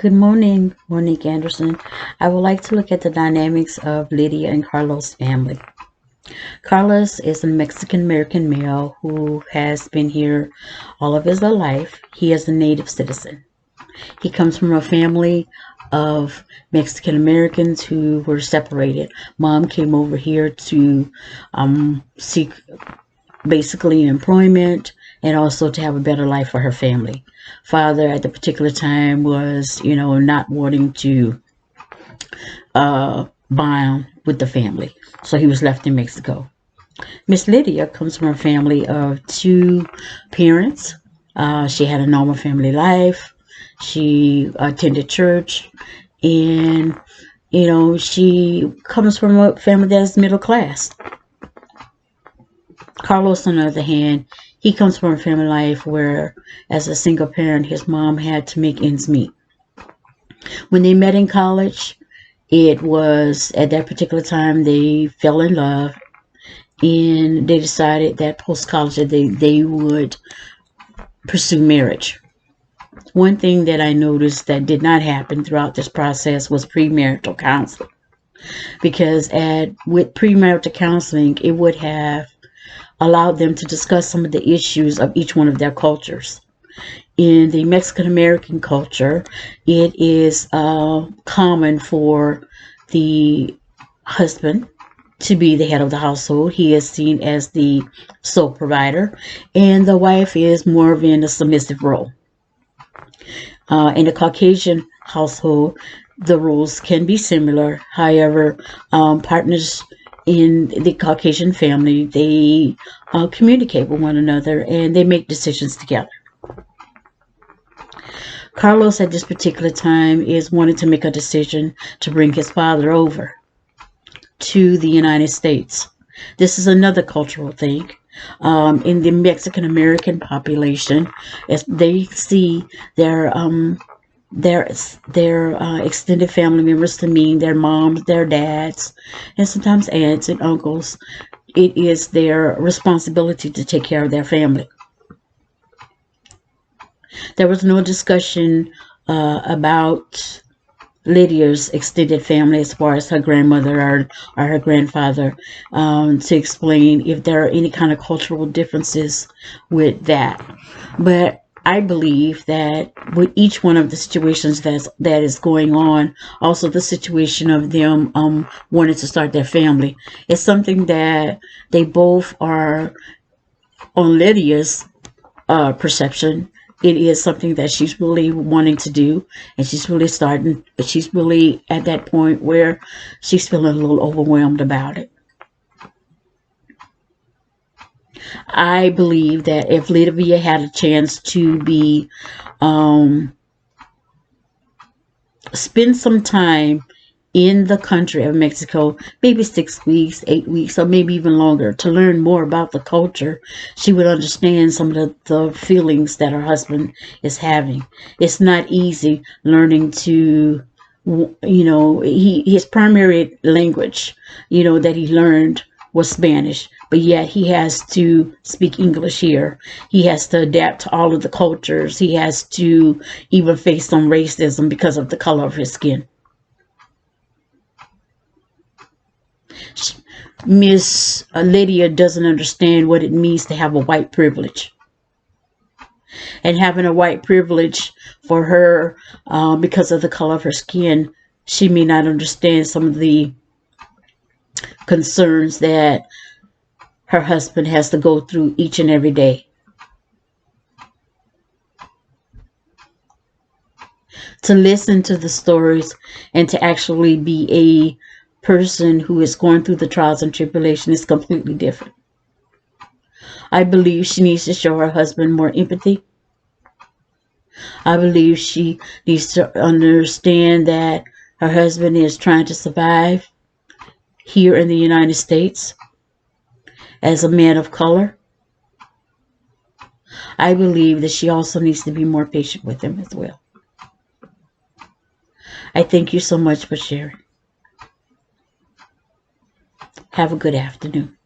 Good morning, Monique Anderson. I would like to look at the dynamics of Lydia and Carlos' family. Carlos is a Mexican American male who has been here all of his life. He is a native citizen. He comes from a family of Mexican Americans who were separated. Mom came over here to seek basically employment and also to have a better life for her family. Father at the particular time was, not wanting to bond with the family. So he was left in Mexico. Miss Lydia comes from a family of two parents. She had a normal family life. She attended church, and she comes from a family that's middle class. Carlos, on the other hand, he comes from a family life where, as a single parent, his mom had to make ends meet. When they met in college, it was at that particular time they fell in love, and they decided that post-college that they would pursue marriage. One thing that I noticed that did not happen throughout this process was premarital counseling, because with premarital counseling, it would have allowed them to discuss some of the issues of each one of their cultures. In the Mexican American culture, it is common for the husband to be the head of the household. He is seen as the sole provider, and the wife is more of in a submissive role. In a Caucasian household, the rules can be similar. However, partners in the Caucasian family, they communicate with one another and they make decisions together. Carlos at this particular time is wanting to make a decision to bring his father over to the United States. This is another cultural thing. In the Mexican American population, as they see their extended family members to mean their moms, their dads, and sometimes aunts and uncles, it is their responsibility to take care of their family. There was no discussion about Lydia's extended family as far as her grandmother or her grandfather, to explain if there are any kind of cultural differences with that. But I believe that with each one of the situations that is going on, also the situation of them wanting to start their family, is something that they both are, on Lydia's perception, it is something that she's really wanting to do, and she's really at that point where she's feeling a little overwhelmed about it. I believe that if Lydia had a chance to spend some time in the country of Mexico, maybe 6 weeks, 8 weeks, or maybe even longer, to learn more about the culture, she would understand some of the feelings that her husband is having. It's not easy learning to, his primary language, that he learned was Spanish, but yet he has to speak English here. He has to adapt to all of the cultures. He has to even face some racism because of the color of his skin. Miss Lydia doesn't understand what it means to have a white privilege. And having a white privilege for her, because of the color of her skin, she may not understand some of the concerns that her husband has to go through each and every day. To listen to the stories and to actually be a person who is going through the trials and tribulation is completely different. I believe she needs to show her husband more empathy. I believe she needs to understand that her husband is trying to survive here in the United States as a man of color. I believe that she also needs to be more patient with him as well. I thank you so much for sharing. Have a good afternoon.